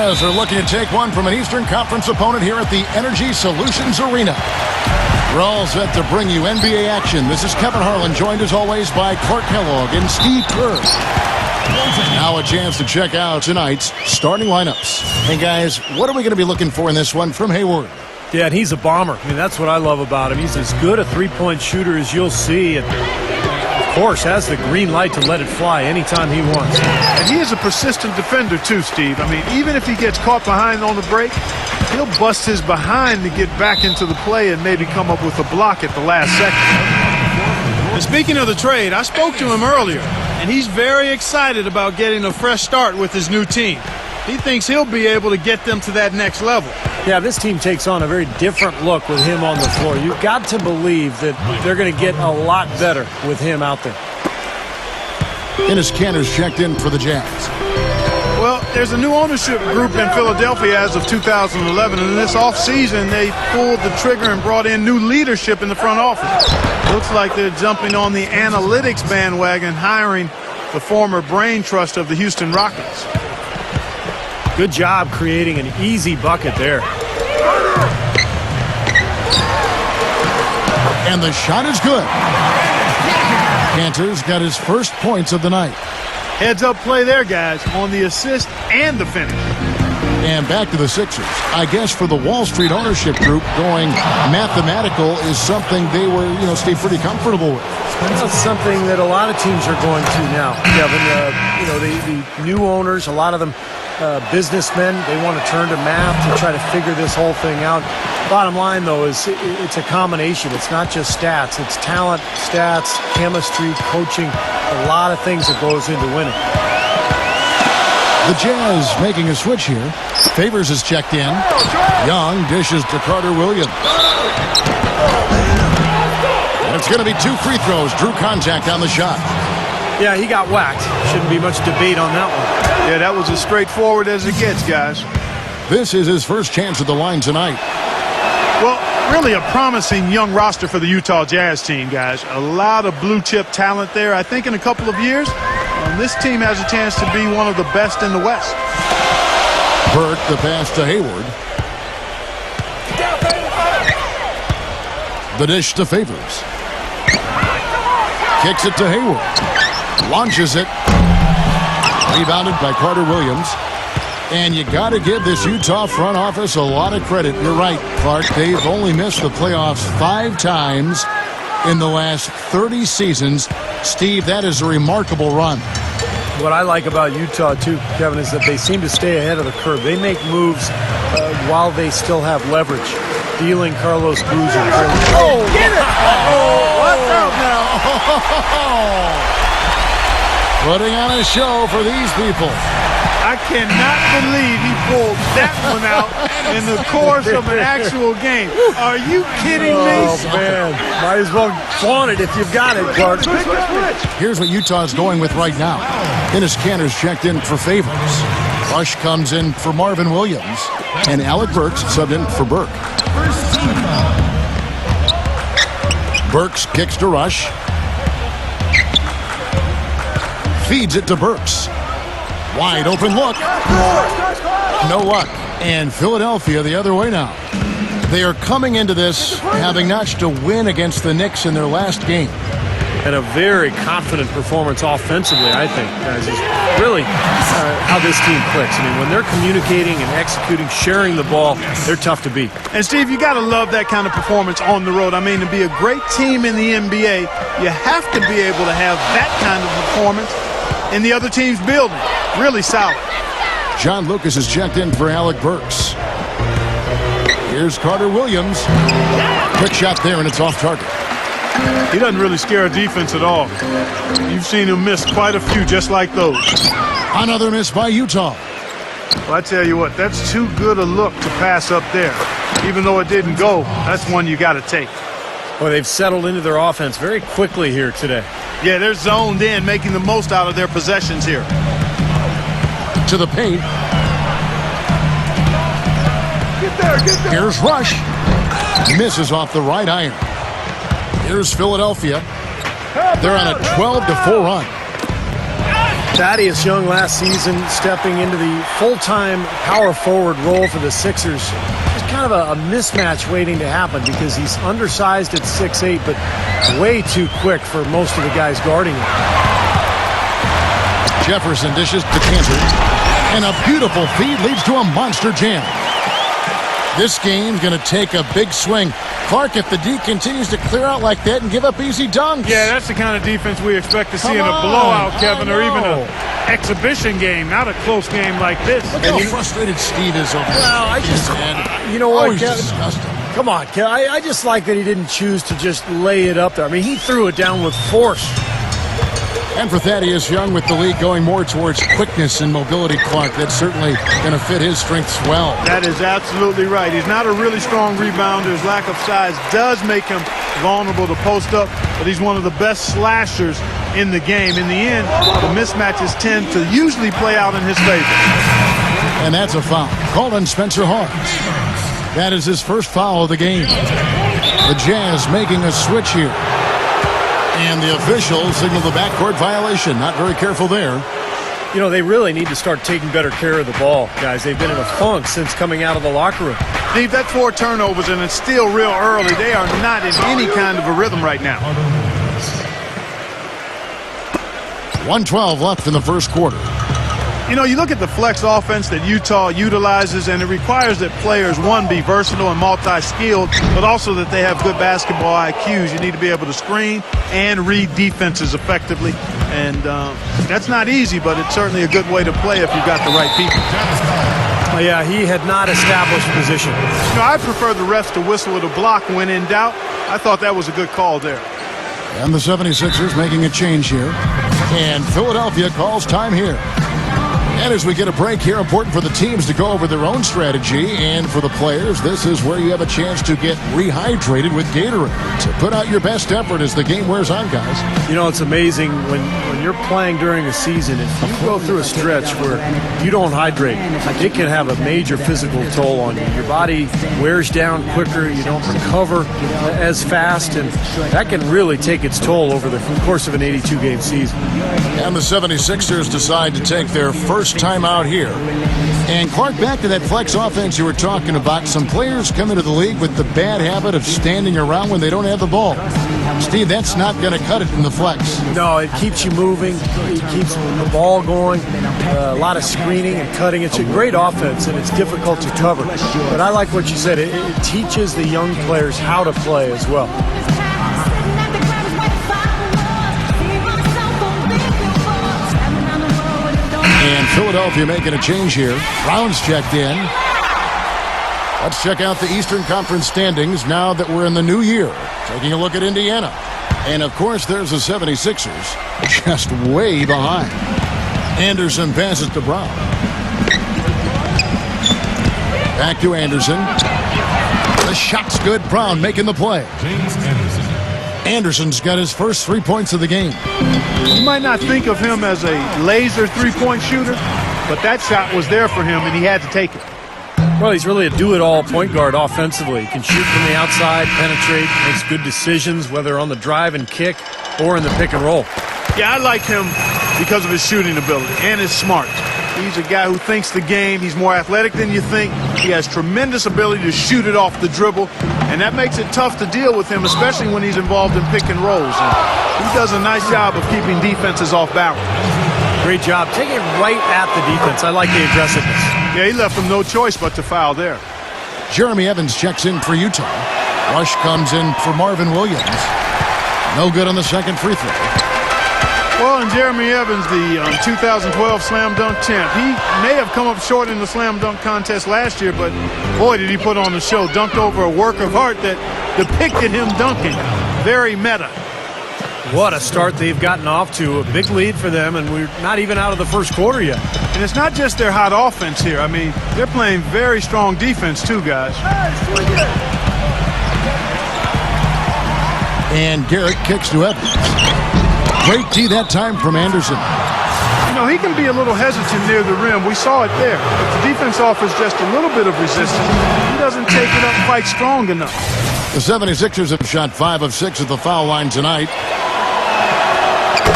Jazz are looking to take one from an Eastern Conference opponent here at the Energy Solutions Arena. We're all set to bring you NBA action. This is Kevin Harlan, joined as always by Clark Kellogg and Steve Kerr. Now a chance to check out tonight's starting lineups. Hey guys, what are we going to be looking for in this one from Hayward? Yeah, and he's a bomber. I mean, that's what I love about him. He's as good a three-point shooter as you'll see. And of course, has the green light to let it fly anytime he wants. And he is a persistent defender too, Steve. I mean, even if he gets caught behind on the break, he'll bust his behind to get back into the play and maybe come up with a block at the last second. And speaking of the trade, I spoke to him earlier, and he's very excited about getting a fresh start with his new team. He thinks he'll be able to get them to that next level. Yeah, this team takes on a very different look with him on the floor. You've got to believe that they're going to get a lot better with him out there. Enes Kanter's checked in for the Jazz. Well, there's a new ownership group in Philadelphia as of 2011, and in this offseason they pulled the trigger and brought in new leadership in the front office. Looks like they're jumping on the analytics bandwagon, hiring the former brain trust of the Houston Rockets. Good job creating an easy bucket there. And the shot is good. Kanter's got his first points of the night. Heads-up play there, guys, on the assist and the finish. And back to the Sixers. I guess for the Wall Street ownership group, going mathematical is something they were, Steve, pretty comfortable with. That's something that a lot of teams are going to now, Kevin. The new owners, a lot of them businessmen, they want to turn to math to try to figure this whole thing out. Bottom line, though, is it's a combination. It's not just stats. It's talent, stats, chemistry, coaching, a lot of things that goes into winning. The Jazz making a switch here. Favors is checked in. Young dishes to Carter Williams. And it's going to be 2 free throws. Drew contact on the shot. Yeah, he got whacked. Shouldn't be much debate on that one. Yeah, that was as straightforward as it gets, guys. This is his first chance at the line tonight. Well, really a promising young roster for the Utah Jazz team, guys. A lot of blue-chip talent there. I think in a couple of years, this team has a chance to be one of the best in the West. Burke, the pass to Hayward. The dish to Favors. Kicks it to Hayward. Launches it. Rebounded by Carter Williams. And you got to give this Utah front office a lot of credit. You're right, Clark. They've only missed the playoffs 5 times in the last 30 seasons. Steve, that is a remarkable run. What I like about Utah, too, Kevin, is that they seem to stay ahead of the curve. They make moves while they still have leverage. Dealing Carlos Boozer. Oh, get it! What's up now? Putting on a show for these people. I cannot believe he pulled that one out in the course of an actual game. Are you kidding me? Oh, man. Might as well flaunt it if you've got it, Clark. Here's what Utah's going with right now. Enes Kanter's checked in for Favors. Rush comes in for Marvin Williams. And Alec Burks subbed in for Burke. Burks kicks to Rush. Feeds it to Burks. Wide open look. No luck. And Philadelphia the other way now. They are coming into this having notched a win against the Knicks in their last game. And a very confident performance offensively, I think, guys, is really how this team clicks. I mean, when they're communicating and executing, sharing the ball, they're tough to beat. And, Steve, you got to love that kind of performance on the road. I mean, to be a great team in the NBA, you have to be able to have that kind of performance in the other team's building. Really solid. John Lucas is checked in for Alec Burks. Here's Carter Williams. Quick shot there, and it's off target. He doesn't really scare a defense at all. You've seen him miss quite a few just like those. Another miss by Utah. Well, I tell you what, that's too good a look to pass up there. Even though it didn't go, that's one you got to take. Well, they've settled into their offense very quickly here today. Yeah, they're zoned in, making the most out of their possessions here. To the paint. Get there, get there. Here's Rush. Misses off the right iron. Here's Philadelphia. They're on a 12-4 run. Thaddeus Young last season stepping into the full-time power forward role for the Sixers. It's kind of a mismatch waiting to happen because he's undersized at 6'8", but way too quick for most of the guys guarding him. Jefferson dishes to Cantor, and a beautiful feed leads to a monster jam. This game's going to take a big swing. Clark, if the D continues to clear out like that and give up easy dunks. Yeah, that's the kind of defense we expect to see in a Come on. blowout, Kevin, or even know. an exhibition game, not a close game like this. Look how frustrated Steve is over there. Well, I just, Man. you know what, He's Kevin? disgusting. Come on, Kevin. I just like that he didn't choose to just lay it up there. I mean, he threw it down with force. And for Thaddeus Young, with the league going more towards quickness and mobility, Clark, that's certainly going to fit his strengths well. That is absolutely right. He's not a really strong rebounder. His lack of size does make him vulnerable to post up, but he's one of the best slashers in the game. In the end, the mismatches tend to usually play out in his favor. And that's a foul called on Spencer Hawes. That is his first foul of the game. The Jazz making a switch here. And the officials signal the backcourt violation. Not very careful there. You know, they really need to start taking better care of the ball, guys. They've been in a funk since coming out of the locker room. Steve, that's 4 turnovers, and it's still real early. They are not in any kind of a rhythm right now. 1:12 left in the first quarter. You know, you look at the flex offense that Utah utilizes, and it requires that players, one, be versatile and multi-skilled, but also that they have good basketball IQs. You need to be able to screen and read defenses effectively. And that's not easy, but it's certainly a good way to play if you've got the right people. Oh, yeah, he had not established position. You know, I prefer the refs to whistle with a block when in doubt. I thought that was a good call there. And the 76ers making a change here. And Philadelphia calls time here. And as we get a break here, important for the teams to go over their own strategy. And for the players, this is where you have a chance to get rehydrated with Gatorade. To put out your best effort as the game wears on, guys. You know, it's amazing when you're playing during a season, if you go through a stretch where you don't hydrate, it can have a major physical toll on you. Your body wears down quicker, you don't recover as fast, and that can really take its toll over the course of an 82-game season. And the 76ers decide to take their first time out here. And Clark, back to that flex offense you were talking about. Some players come into the league with the bad habit of standing around when they don't have the ball. Steve, that's not going to cut it in the flex. No, it keeps you moving. It keeps the ball going. A lot of screening and cutting. It's a great offense, and it's difficult to cover. But I like what you said. It teaches the young players how to play as well. And Philadelphia making a change here. Brown's checked in. Let's check out the Eastern Conference standings now that we're in the new year. Taking a look at Indiana. And, of course, there's the 76ers just way behind. Anderson passes to Brown. Back to Anderson. The shot's good. Brown making the play. Anderson's got his first 3 points of the game. You might not think of him as a laser three-point shooter, but that shot was there for him, and he had to take it. Well, he's really a do-it-all point guard offensively. He can shoot from the outside, penetrate, makes good decisions, whether on the drive and kick or in the pick and roll. Yeah, I like him because of his shooting ability and his smart. He's a guy who thinks the game. He's more athletic than you think. He has tremendous ability to shoot it off the dribble, and that makes it tough to deal with him, especially when he's involved in pick and rolls. And he does a nice job of keeping defenses off balance. Great job. Taking it right at the defense. I like the aggressiveness. Yeah, he left them no choice but to foul there. Jeremy Evans checks in for Utah. Rush comes in for Marvin Williams. No good on the second free throw. Well, and Jeremy Evans, the 2012 slam dunk champ, he may have come up short in the slam dunk contest last year, but boy, did he put on the show. Dunked over a work of art that depicted him dunking. Very meta. What a start they've gotten off to. A big lead for them, and we're not even out of the first quarter yet. And it's not just their hot offense here. I mean, they're playing very strong defense too, guys. And Garrett kicks to Evans. Great D that time from Anderson. You know, he can be a little hesitant near the rim. We saw it there. If the defense offers just a little bit of resistance, he doesn't take it up quite strong enough. The 76ers have shot 5 of 6 at the foul line tonight.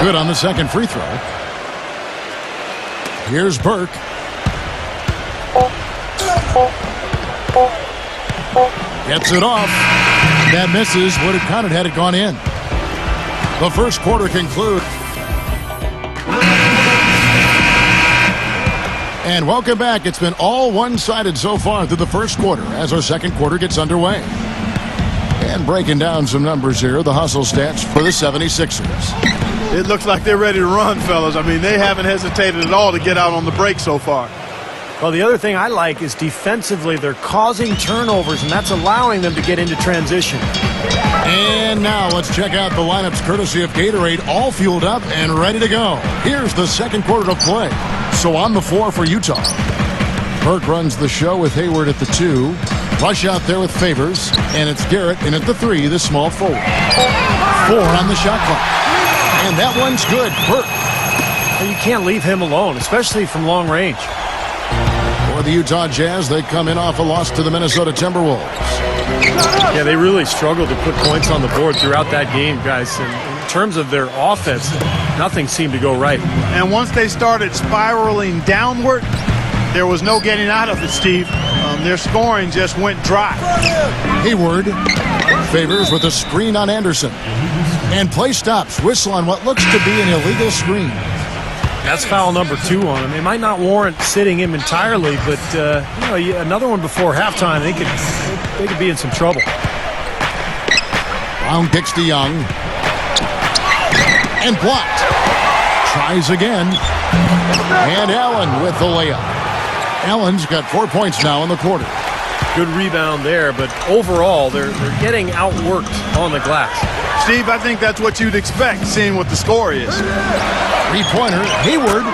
Good on the second free throw. Here's Burke. Gets it off. That misses. Would have counted had it gone in. The first quarter concludes. And welcome back. It's been all one-sided so far through the first quarter as our second quarter gets underway. And breaking down some numbers here, the hustle stats for the 76ers. It looks like they're ready to run, fellas. I mean, they haven't hesitated at all to get out on the break so far. Well, the other thing I like is defensively they're causing turnovers, and that's allowing them to get into transition. And now let's check out the lineups courtesy of Gatorade, all fueled up and ready to go. Here's the second quarter of play. So on the floor for Utah. Burke runs the show with Hayward at the 2. Rush out there with Favors, and it's Garrett in at the 3, the small forward. 4 on the shot clock. And that one's good. Burke. Well, you can't leave him alone, especially from long range. For the Utah Jazz, they come in off a loss to the Minnesota Timberwolves. Yeah, they really struggled to put points on the board throughout that game, guys. And in terms of their offense, nothing seemed to go right. And once they started spiraling downward, there was no getting out of it, Steve. Their scoring just went dry. Hayward Favors with a screen on Anderson. And play stops. Whistle on what looks to be an illegal screen. That's foul number 2 on him. It might not warrant sitting him entirely, but another one before halftime, they could be in some trouble. Brown kicks to Young. And blocked. Tries again. And Allen with the layup. Allen's got 4 points now in the quarter. Good rebound there, but overall, they're getting outworked on the glass. Steve, I think that's what you'd expect, seeing what the score is. Three-pointer. Hayward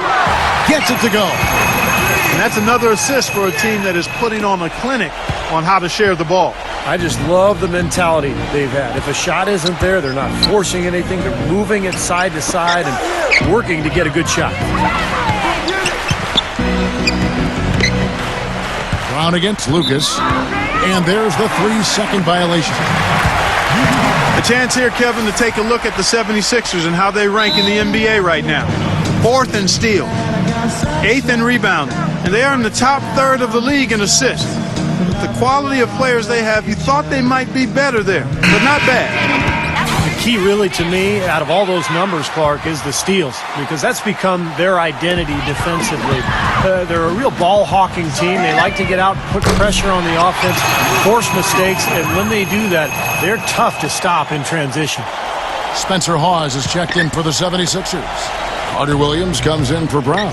gets it to go. And that's another assist for a team that is putting on a clinic on how to share the ball. I just love the mentality they've had. If a shot isn't there, they're not forcing anything. They're moving it side to side and working to get a good shot. Brown against Lucas. And there's the 3-second violation. A chance here, Kevin, to take a look at the 76ers and how they rank in the NBA right now. 4th in steal, 8th in rebounding, and they are in the top third of the league in assists. With the quality of players they have, you thought they might be better there, but not bad. The key really to me out of all those numbers, Clark, is the steals, because that's become their identity defensively. They're a real ball-hawking team. They like to get out, put pressure on the offense, force mistakes, and when they do that, they're tough to stop in transition. Spencer Hawes is checked in for the 76ers. Carter Williams comes in for Brown.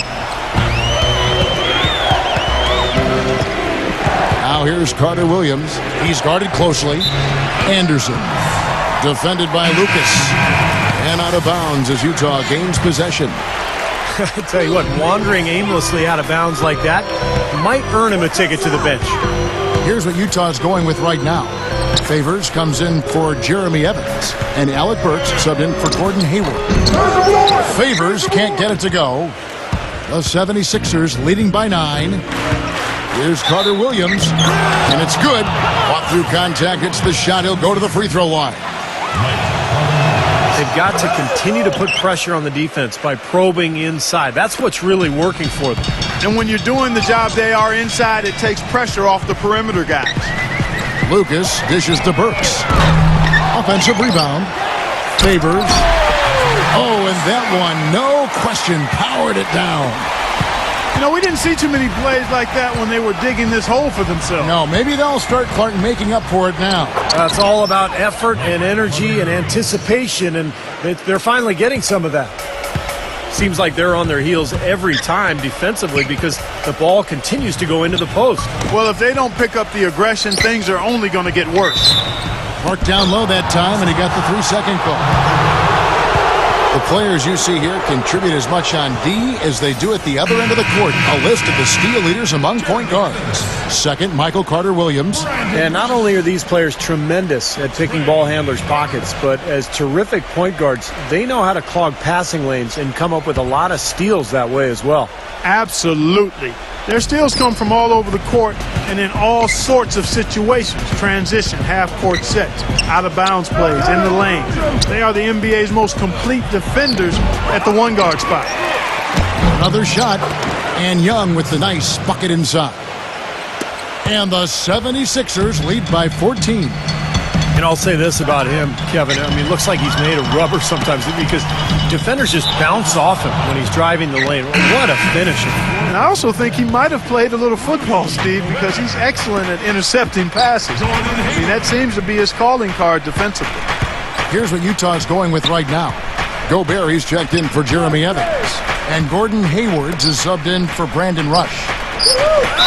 Now here's Carter Williams. He's guarded closely. Anderson. Defended by Lucas. And out of bounds as Utah gains possession. I tell you what, wandering aimlessly out of bounds like that might earn him a ticket to the bench. Here's what Utah's going with right now. Favors comes in for Jeremy Evans. And Alec Burks subbed in for Gordon Hayward. Favors can't get it to go. The 76ers leading by 9. Here's Carter Williams. And it's good. Fought through contact. It's the shot. He'll go to the free throw line. They've got to continue to put pressure on the defense by probing inside. That's what's really working for them. And when you're doing the job they are inside, it takes pressure off the perimeter guys. Lucas dishes to Burks. Offensive rebound. Favors. Oh, and that one, no question, powered it down. You know, we didn't see too many plays like that when they were digging this hole for themselves. No, maybe they'll start, Clark, making up for it now. It's all about effort and energy and anticipation, and they're finally getting some of that. Seems like they're on their heels every time defensively because the ball continues to go into the post. Well, if they don't pick up the aggression, things are only going to get worse. Mark down low that time, and he got the 3-second call. The players you see here contribute as much on D as they do at the other end of the court. A list of the steal leaders among point guards. Second, Michael Carter Williams. And not only are these players tremendous at picking ball handlers' pockets, but as terrific point guards, they know how to clog passing lanes and come up with a lot of steals that way as well. Absolutely. Their steals come from all over the court and in all sorts of situations. Transition, half-court sets, out-of-bounds plays, in the lane. They are the NBA's most complete defenders at the one-guard spot. Another shot, And Young with the nice bucket inside. And the 76ers lead by 14. And I'll say this about him, Kevin. I mean, it looks like he's made of rubber sometimes because defenders just bounce off him when he's driving the lane. What a finisher. And I also think he might have played a little football, Steve, because he's excellent at intercepting passes. I mean, that seems to be his calling card defensively. Here's what Utah's going with right now. Gobert, he's checked in for Jeremy Evans. And Gordon Hayward is subbed in for Brandon Rush.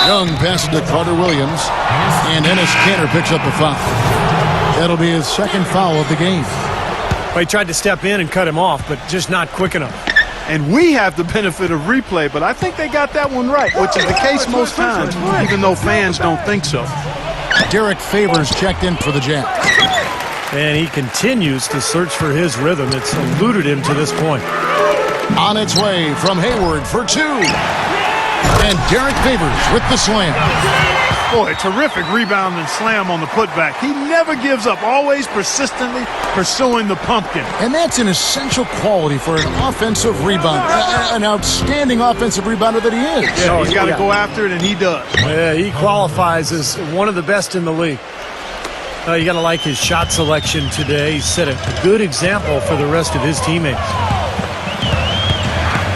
Young passes to Carter Williams. And Enes Kanter picks up the foul. That'll be his second foul of the game. Well, he tried to step in and cut him off, but just not quick enough. And we have the benefit of replay, but I think they got that one right, which is the case most times, even though fans don't think so. Derek Favors checked in for the Jazz. And he continues to search for his rhythm. It's eluded him to this point. On its way from Hayward for two. And Derek Favors with the slam. Boy, terrific rebound and slam on the putback. He never gives up, always persistently pursuing the pumpkin. And that's an essential quality for an offensive rebounder. An outstanding offensive rebounder that he is. Yeah, he's got to go after it, and he does. Yeah, he qualifies as one of the best in the league. You got to like his shot selection today. He set a good example for the rest of his teammates.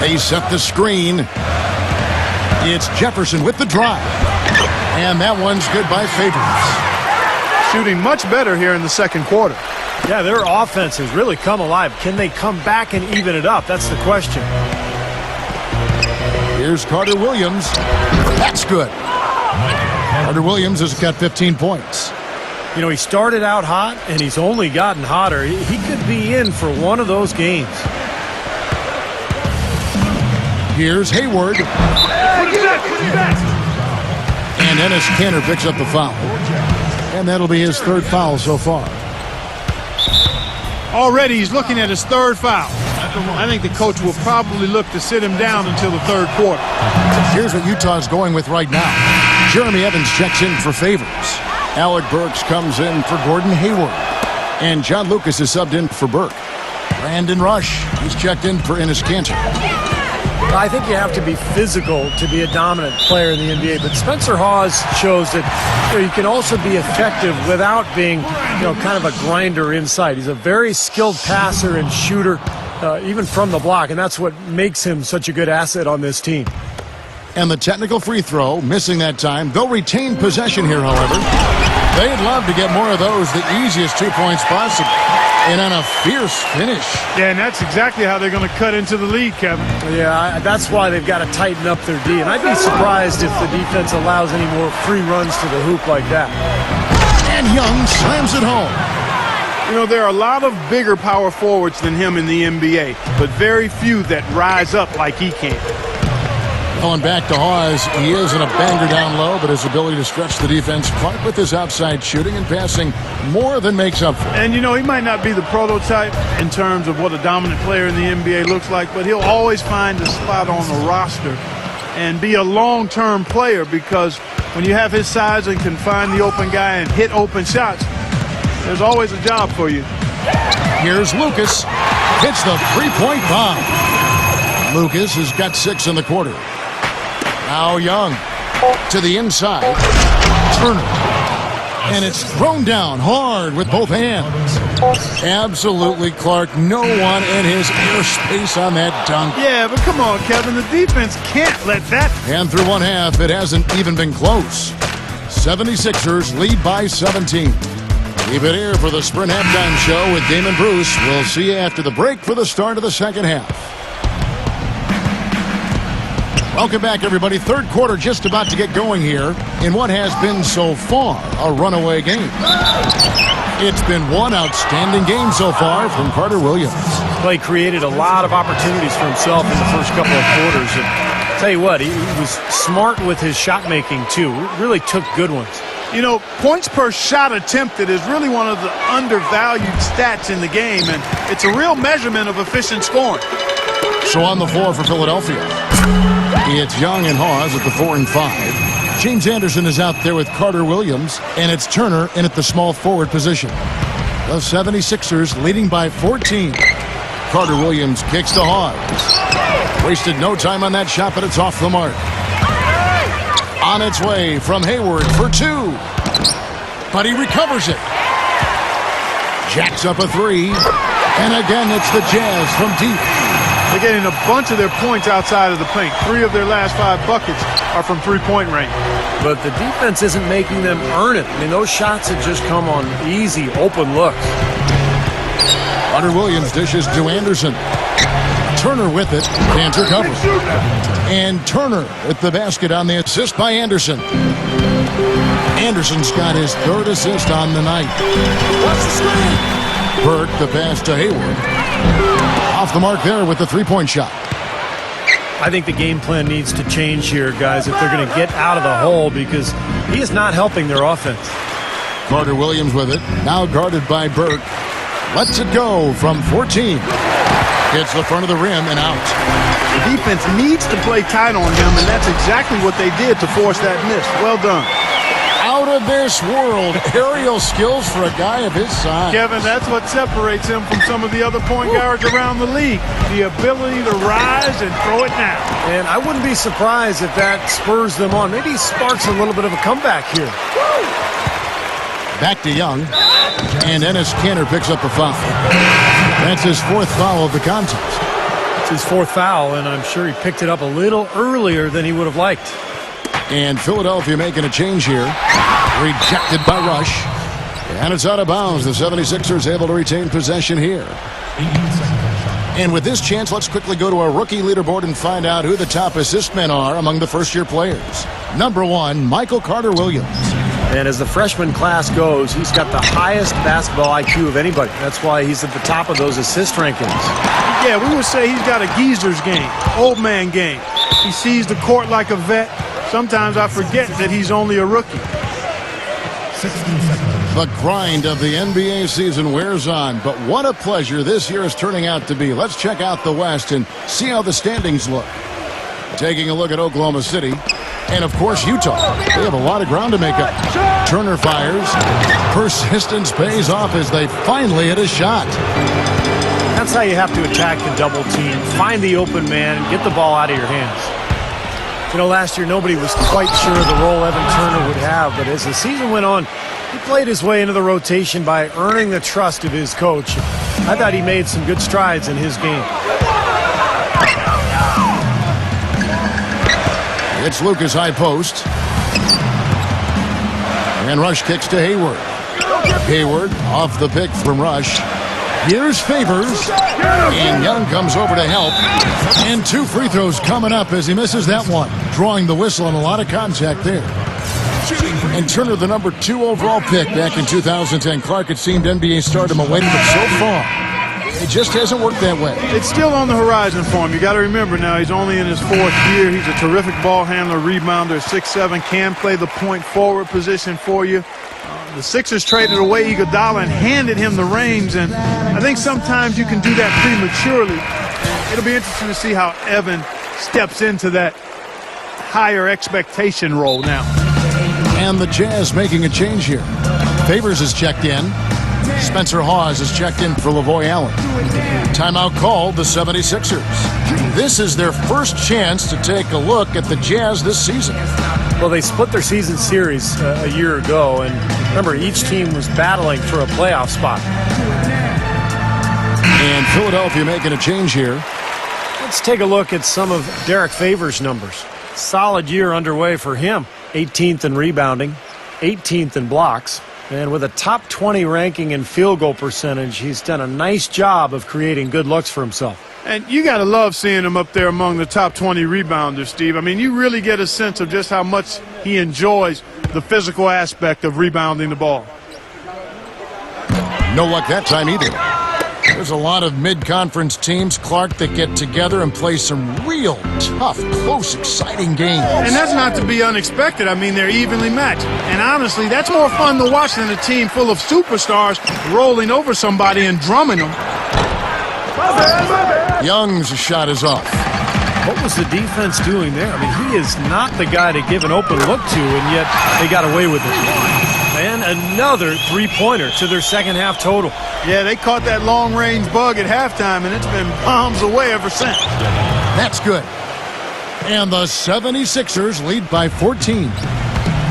They set the screen. It's Jefferson with the drive. And that one's good by Favors. Shooting much better here in the second quarter. Yeah, their offense has really come alive. Can they come back and even it up? That's the question. Here's Carter Williams. That's good. Carter Williams has got 15 points. You know, he started out hot, and he's only gotten hotter. He could be in for one of those games. Here's Hayward. And Enes Kanter picks up the foul. And that'll be his third foul so far. Already he's looking at his third foul. I think the coach will probably look to sit him down until the third quarter. Here's what Utah's going with right now. Jeremy Evans checks in for Favors. Alec Burks comes in for Gordon Hayward. And John Lucas is subbed in for Burke. Brandon Rush, he's checked in for Enes Kanter. I think you have to be physical to be a dominant player in the NBA, but Spencer Hawes shows that you can also be effective without being, kind of a grinder inside. He's a very skilled passer and shooter, even from the block, and that's what makes him such a good asset on this team. And the technical free throw, missing that time. They'll retain possession here, however. They'd love to get more of those, the easiest 2 points possible. And on a fierce finish. Yeah, and that's exactly how they're going to cut into the lead, Kevin. Yeah, that's why they've got to tighten up their D. And I'd be surprised if the defense allows any more free runs to the hoop like that. And Young slams it home. You know, there are a lot of bigger power forwards than him in the NBA, but very few that rise up like he can. Going back to Hawes, he isn't a banger down low, but his ability to stretch the defense quite with his outside shooting and passing more than makes up for it. And, he might not be the prototype in terms of what a dominant player in the NBA looks like, but he'll always find a spot on the roster and be a long-term player because when you have his size and can find the open guy and hit open shots, there's always a job for you. Here's Lucas. Hits the three-point bomb. Lucas has got 6 in the quarter. Now Young to the inside. Turner. And it's thrown down hard with both hands. Absolutely, Clark. No one in his airspace on that dunk. Yeah, but come on, Kevin. The defense can't let that. And through one half, it hasn't even been close. 76ers lead by 17. Keep it here for the Sprint Halftime Show with Damon Bruce. We'll see you after the break for the start of the second half. Welcome back, everybody. Third quarter just about to get going here in what has been so far a runaway game. It's been one outstanding game so far from Carter Williams. He created a lot of opportunities for himself in the first couple of quarters. And I'll tell you what, he was smart with his shot making too. Really took good ones. Points per shot attempted is really one of the undervalued stats in the game, and it's a real measurement of efficient scoring. So on the floor for Philadelphia, it's Young and Hawes at the 4 and 5. James Anderson is out there with Carter Williams, and it's Turner in at the small forward position. The 76ers leading by 14. Carter Williams kicks to Hawes. Wasted no time on that shot, but it's off the mark. On its way from Hayward for two. But he recovers it. Jacks up a three. And again, it's the Jazz from deep. They're getting a bunch of their points outside of the paint. 3 of their last 5 buckets are from three-point range. But the defense isn't making them earn it. I mean, those shots have just come on easy, open looks. Carter Williams dishes to Anderson. Turner with it. Can't recover. And Turner at the basket on the assist by Anderson. Anderson's got his 3rd assist on the night. Watch the screen. Burke, the pass to Hayward. Off the mark there with the three-point shot. I think the game plan needs to change here, guys, if they're going to get out of the hole, because he is not helping their offense. Carter Williams with it. Now guarded by Burke. Lets it go from 14. Hits the front of the rim and out. The defense needs to play tight on him, and that's exactly what they did to force that miss. Well done. Out of this world. Aerial skills for a guy of his size. Kevin, that's what separates him from some of the other point guards around the league. The ability to rise and throw it down. And I wouldn't be surprised if that spurs them on. Maybe sparks a little bit of a comeback here. Back to Young. And Ennis Kanter picks up a foul. That's his 4th foul of the contest. It's his 4th foul, and I'm sure he picked it up a little earlier than he would have liked. And Philadelphia making a change here. Rejected by Rush. And it's out of bounds. The 76ers able to retain possession here. And with this chance, let's quickly go to our rookie leaderboard and find out who the top assist men are among the first-year players. Number 1, Michael Carter Williams. And as the freshman class goes, he's got the highest basketball IQ of anybody. That's why he's at the top of those assist rankings. Yeah, we would say he's got a geezer's game, old man game. He sees the court like a vet. Sometimes I forget that he's only a rookie. The grind of the NBA season wears on, but what a pleasure this year is turning out to be. Let's check out the West and see how the standings look. Taking a look at Oklahoma City. And, of course, Utah. They have a lot of ground to make up. Turner fires. Persistence pays off as they finally hit a shot. That's how you have to attack the double team. Find the open man and get the ball out of your hands. You know, last year nobody was quite sure the role Evan Turner would have, but as the season went on, he played his way into the rotation by earning the trust of his coach. I thought he made some good strides in his game. It's Lucas high post. And Rush kicks to Hayward. Hayward off the pick from Rush. Here's Favors. And Young comes over to help. And 2 free throws coming up as he misses that one. Drawing the whistle and a lot of contact there. And Turner, the number 2 overall pick back in 2010. Clark, it seemed NBA stardom awaited, but so far, it just hasn't worked that way. It's still on the horizon for him. You got to remember now, he's only in his 4th year. He's a terrific ball handler, rebounder, 6'7", can play the point forward position for you. The Sixers traded away Iguodala and handed him the reins, and I think sometimes you can do that prematurely. It'll be interesting to see how Evan steps into that higher expectation role now. And the Jazz making a change here. Favors is checked in. Spencer Hawes is checked in for Lavoy Allen. Timeout called the 76ers. This is their first chance to take a look at the Jazz this season. Well, they split their season series a year ago, and remember, each team was battling for a playoff spot. And Philadelphia making a change here. Let's take a look at some of Derek Favors' numbers. Solid year underway for him. 18th in rebounding, 18th in blocks, and with a top 20 ranking in field goal percentage, he's done a nice job of creating good looks for himself. And you got to love seeing him up there among the top 20 rebounders, Steve. I mean, you really get a sense of just how much he enjoys the physical aspect of rebounding the ball. No luck that time either. There's a lot of mid-conference teams, Clark, that get together and play some real tough, close, exciting games. And that's not to be unexpected. I mean, they're evenly matched. And honestly, that's more fun to watch than a team full of superstars rolling over somebody and drumming them. Young's shot is off. What was the defense doing there? I mean, he is not the guy to give an open look to, and yet they got away with it. And another three-pointer to their second half total. Yeah, they caught that long-range bug at halftime, and it's been bombs away ever since. That's good. And the 76ers lead by 14.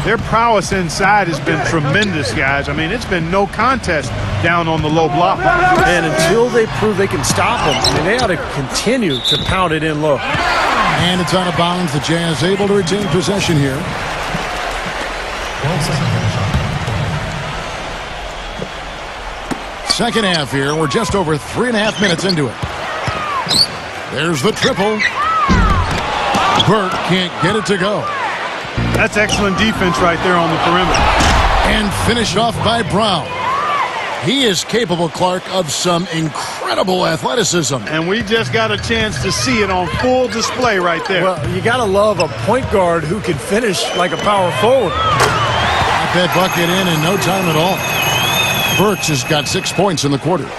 Their prowess inside has been tremendous, guys. I mean, it's been no contest down on the low block. And until they prove they can stop them, I mean, they ought to continue to pound it in low. And it's out of bounds. The Jazz able to retain possession here. Second half here. We're just over 3.5 minutes into it. There's the triple. Burke can't get it to go. That's excellent defense right there on the perimeter. And finished off by Brown. He is capable, Clark, of some incredible athleticism. And we just got a chance to see it on full display right there. Well, you got to love a point guard who can finish like a power forward. Got that bucket in no time at all. Burks has got 6 points in the quarter.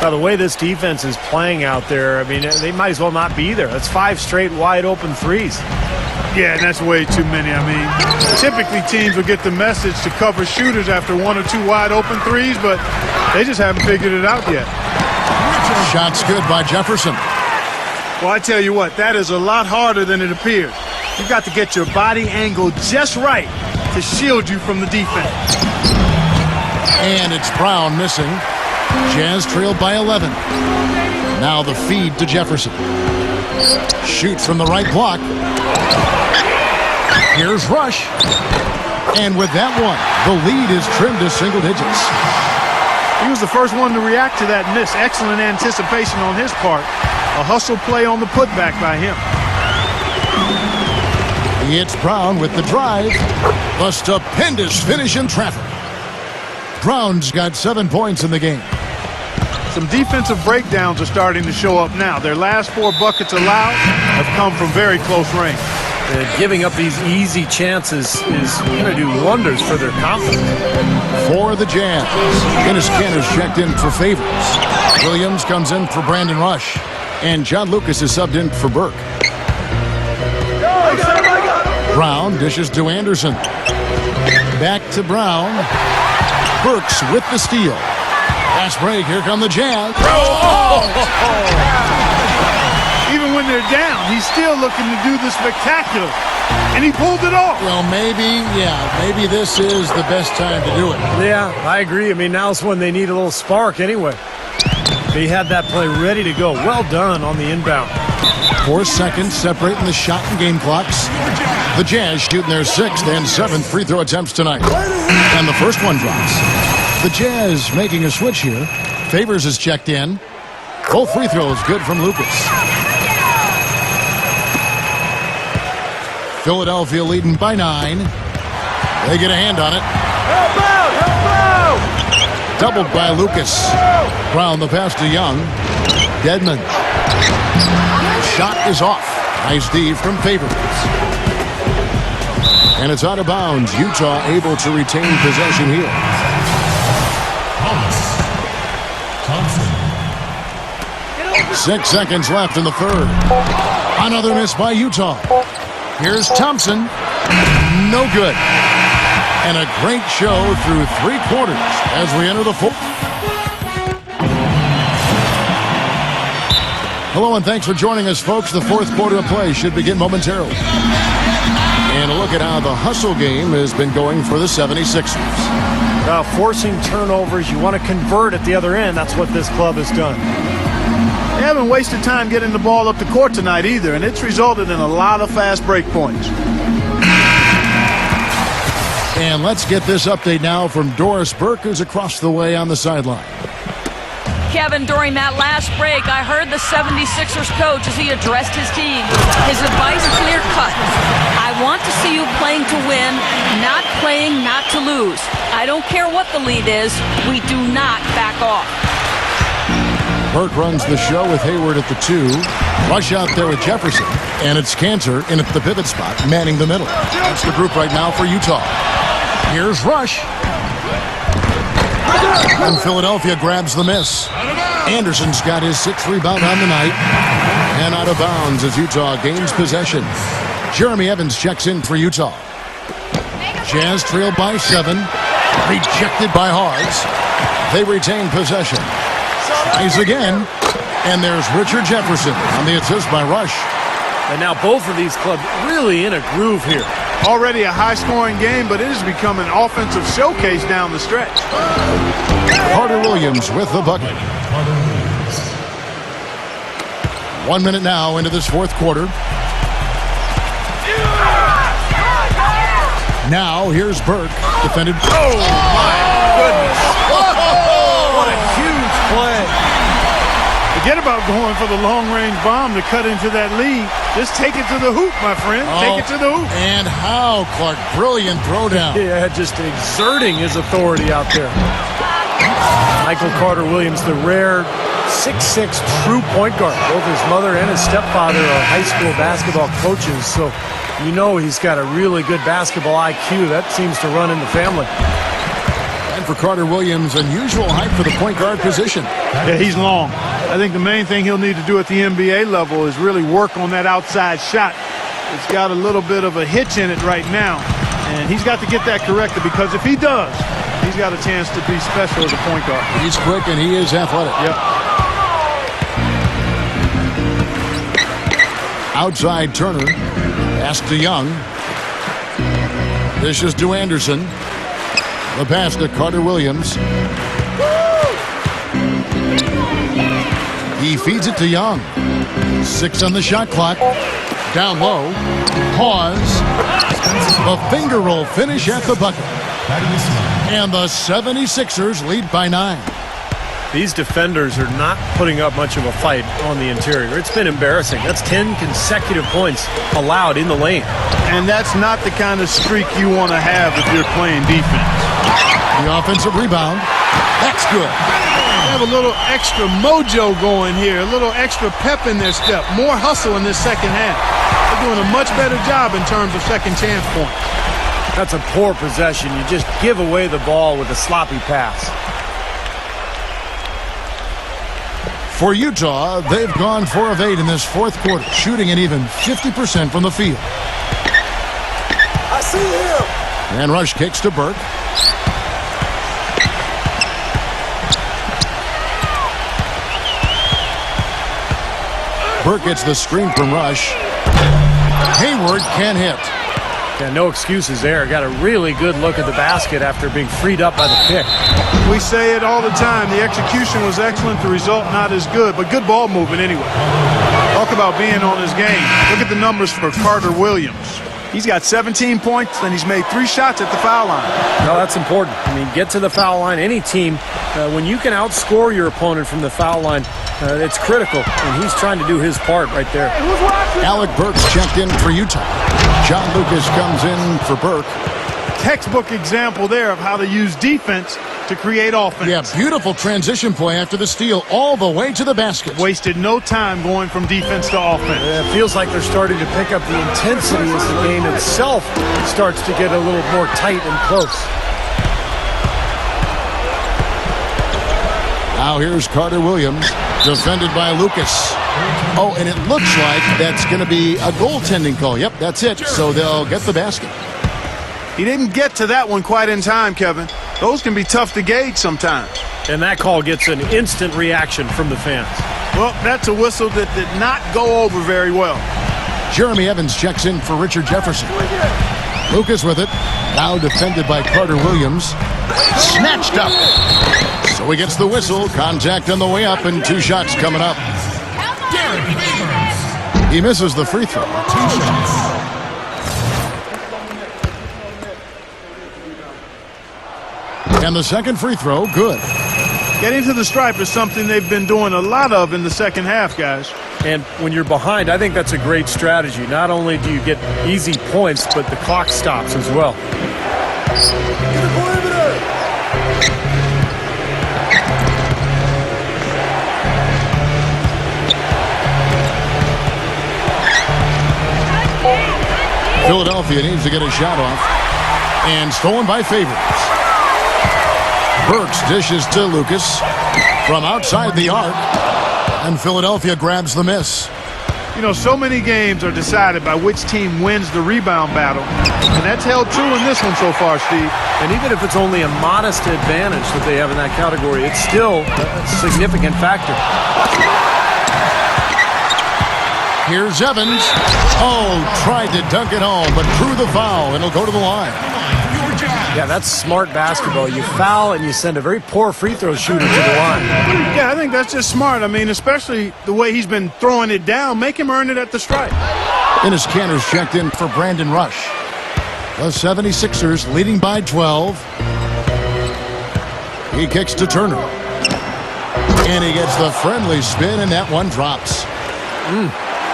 Now, the way this defense is playing out there, I mean, they might as well not be there. That's 5 straight wide open threes. Yeah, and that's way too many. I mean, typically teams will get the message to cover shooters after 1 or 2 wide open threes, but they just haven't figured it out yet. Shots good by Jefferson. Well, I tell you what, that is a lot harder than it appears. You've got to get your body angle just right to shield you from the defense. And it's Brown missing. Jazz trailed by 11. Now the feed to Jefferson. Shoots from the right block. Here's Rush. And with that one, the lead is trimmed to single digits. He was the first one to react to that miss. Excellent anticipation on his part. A hustle play on the putback by him. It's Brown with the drive. A stupendous finish in traffic. Brown's got 7 points in the game. Some defensive breakdowns are starting to show up now. Their last 4 buckets allowed have come from very close range. Giving up these easy chances is going to do wonders for their confidence. For the Jazz, Dennis Cantor's checked in for Favors. Williams comes in for Brandon Rush. And John Lucas is subbed in for Burke. Brown dishes to Anderson. Back to Brown. Burks with the steal. Fast break. Here come the Jazz. Even when they're down, he's still looking to do the spectacular. And he pulled it off. Well, maybe this is the best time to do it. Yeah, I agree. I mean, now's when they need a little spark anyway. They had that play ready to go. Well done on the inbound. 4 seconds separating the shot and game clocks. The Jazz shooting their 6th and 7th free throw attempts tonight. And the first one drops. The Jazz making a switch here. Favors is checked in. Both free throws good from Lucas. Philadelphia leading by 9. They get a hand on it. Doubled by Lucas. Brown the pass to Young. Dedmon. Shot is off. Nice D from Favors. And it's out of bounds. Utah able to retain possession here. 6 seconds left in the third. Another miss by Utah. Here's Thompson. No good. And a great show through 3 quarters as we enter the fourth. Hello and thanks for joining us, folks. The fourth quarter of play should begin momentarily. And a look at how the hustle game has been going for the 76ers. Forcing turnovers, you want to convert at the other end. That's what this club has done. They haven't wasted time getting the ball up the court tonight either, and it's resulted in a lot of fast break points. And let's get this update now from Doris Burke, who's across the way on the sideline. Kevin, during that last break, I heard the 76ers coach as he addressed his team. His advice clear-cut. I want to see you playing to win, not playing not to lose. I don't care what the lead is. We do not back off. Burke runs the show with Hayward at the 2. Rush out there with Jefferson. And it's Cantor in at the pivot spot, manning the middle. That's the group right now for Utah. Here's Rush. And Philadelphia grabs the miss. Anderson's got his 6th rebound on the night. And out of bounds as Utah gains possession. Jeremy Evans checks in for Utah. Jazz trailed by 7. Rejected by Hards. They retain possession. Tries again. And there's Richard Jefferson on the assist by Rush. And now both of these clubs really in a groove here. Already a high-scoring game, but it has become an offensive showcase down the stretch. Carter Williams with the bucket. 1 minute now into this fourth quarter. Now here's Burke, defended. Oh, my goodness. What a huge play. Forget about going for the long-range bomb to cut into that lead. Just take it to the hoop, my friend. Take it to the hoop. And how, Clark. Brilliant throwdown. Yeah, just exerting his authority out there. Michael Carter Williams, the rare 6'6" true point guard. Both his mother and his stepfather are high school basketball coaches, so you know he's got a really good basketball IQ. That seems to run in the family. And for Carter Williams, unusual height for the point guard position. Yeah, he's long. I think the main thing he'll need to do at the NBA level is really work on that outside shot. It's got a little bit of a hitch in it right now, and he's got to get that corrected, because if he does, he's got a chance to be special as a point guard. He's quick and he is athletic. Yep. Outside Turner. Pass to Young. This is to Anderson. The pass to Carter Williams. He feeds it to Young. 6 on the shot clock. Down low. Pause. The finger roll finish at the bucket. And the 76ers lead by 9. These defenders are not putting up much of a fight on the interior. It's been embarrassing. That's 10 consecutive points allowed in the lane. And that's not the kind of streak you want to have if you're playing defense. The offensive rebound. That's good. They have a little extra mojo going here, a little extra pep in their step, more hustle in this second half. They're doing a much better job in terms of second chance points. That's a poor possession. You just give away the ball with a sloppy pass. For Utah, they've gone 4 of 8 in this fourth quarter, shooting an even 50% from the field. I see him. And Rush kicks to Burke. Burke gets the screen from Rush. Hayward can't hit. Yeah, no excuses there. Got a really good look at the basket after being freed up by the pick. We say it all the time. The execution was excellent. The result not as good, but good ball movement anyway. Talk about being on his game. Look at the numbers for Carter Williams. He's got 17 points, and he's made 3 shots at the foul line. No, that's important. I mean, get to the foul line. Any team, when you can outscore your opponent from the foul line, it's critical, and he's trying to do his part right there. Alec Burks checked in for Utah. John Lucas comes in for Burke. Textbook example there of how to use defense to create offense. Yeah, beautiful transition play after the steal all the way to the basket. Wasted no time going from defense to offense. It feels like they're starting to pick up the intensity as the game itself starts to get a little more tight and close. Now here's Carter Williams, defended by Lucas. Oh, and it looks like that's going to be a goaltending call. Yep, that's it. So they'll get the basket. He didn't get to that one quite in time, Kevin. Those can be tough to gauge sometimes. And that call gets an instant reaction from the fans. Well, that's a whistle that did not go over very well. Jeremy Evans checks in for Richard Jefferson. Lucas with it. Now defended by Carter Williams. Snatched up. So he gets the whistle. Contact on the way up and 2 shots coming up. He misses the free throw. 2 shots. And the second free throw, good. Getting to the stripe is something they've been doing a lot of in the second half, guys. And when you're behind, I think that's a great strategy. Not only do you get easy points, but the clock stops as well. Philadelphia needs to get a shot off. And stolen by Favors. Burks dishes to Lucas from outside the arc. And Philadelphia grabs the miss. You know, so many games are decided by which team wins the rebound battle. And that's held true in this one so far, Steve. And even if it's only a modest advantage that they have in that category, it's still a significant factor. Here's Evans. Oh, tried to dunk it home, but drew the foul, and he'll go to the line. Yeah, that's smart basketball. You foul and you send a very poor free throw shooter to the line. Yeah, I think that's just smart. I mean, especially the way he's been throwing it down. Make him earn it at the stripe. Ennis Cantor's checked in for Brandon Rush. The 76ers leading by 12. He kicks to Turner. And he gets the friendly spin, and that one drops.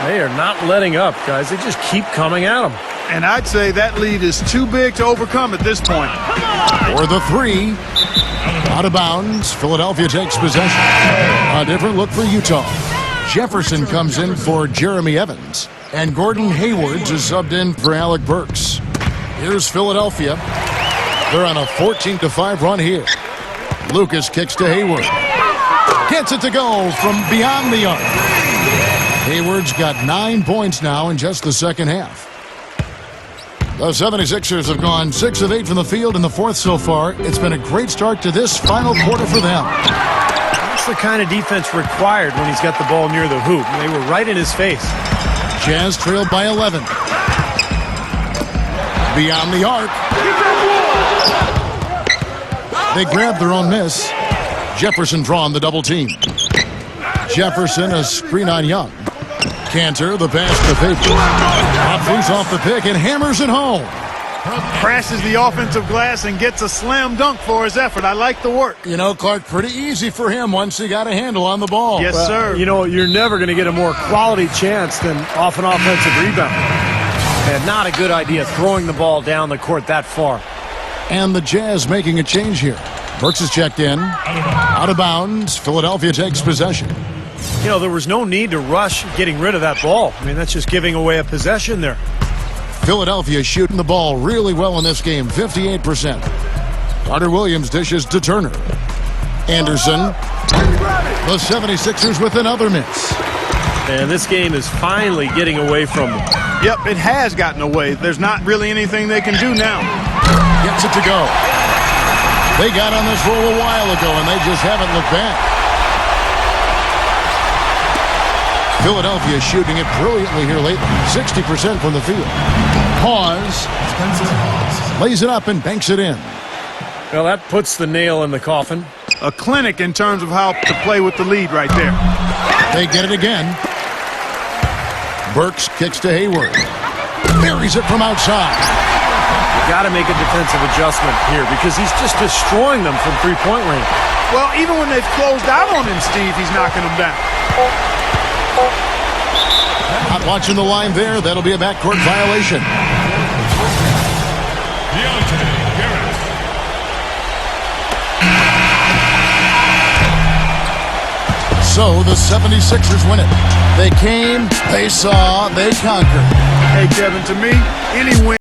They are not letting up, guys. They just keep coming at them. And I'd say that lead is too big to overcome at this point. For the three. Out of bounds. Philadelphia takes possession. A different look for Utah. Jefferson comes in for Jeremy Evans. And Gordon Haywards is subbed in for Alec Burks. Here's Philadelphia. They're on a 14-5 run here. Lucas kicks to Hayward. Gets it to go from beyond the arc. Hayward's got 9 points now in just the second half. The 76ers have gone 6 of 8 from the field in the fourth so far. It's been a great start to this final quarter for them. That's the kind of defense required when he's got the ball near the hoop. They were right in his face. Jazz trailed by 11. Beyond the arc. They grab their own miss. Jefferson drawn the double team. Jefferson a screen on Young. Cantor the pass to Paper. Pop loose off the pick and hammers it home. Crashes the offensive glass and gets a slam dunk for his effort. I like the work. You know, Clark, pretty easy for him once he got a handle on the ball. Yes, sir. You know, you're never going to get a more quality chance than off an offensive rebound. And not a good idea throwing the ball down the court that far. And the Jazz making a change here. Burks is checked in. Out of bounds. Philadelphia takes possession. You know, there was no need to rush getting rid of that ball. I mean, that's just giving away a possession there. Philadelphia shooting the ball really well in this game, 58%. Carter Williams dishes to Turner. Anderson. The 76ers with another miss. And this game is finally getting away from them. Yep, it has gotten away. There's not really anything they can do now. Gets it to go. They got on this roll a while ago, and they just haven't looked back. Philadelphia shooting it brilliantly here lately. 60% from the field. Pause. Lays it up and banks it in. Well, that puts the nail in the coffin. A clinic in terms of how to play with the lead right there. They get it again. Burks kicks to Hayward. Buries it from outside. You got to make a defensive adjustment here because he's just destroying them from three-point range. Well, even when they've closed out on him, Steve, he's knocking them down. Not watching the line there. That'll be a backcourt violation. So the 76ers win it. They came, they saw, they conquered. Hey, Kevin, to me, any win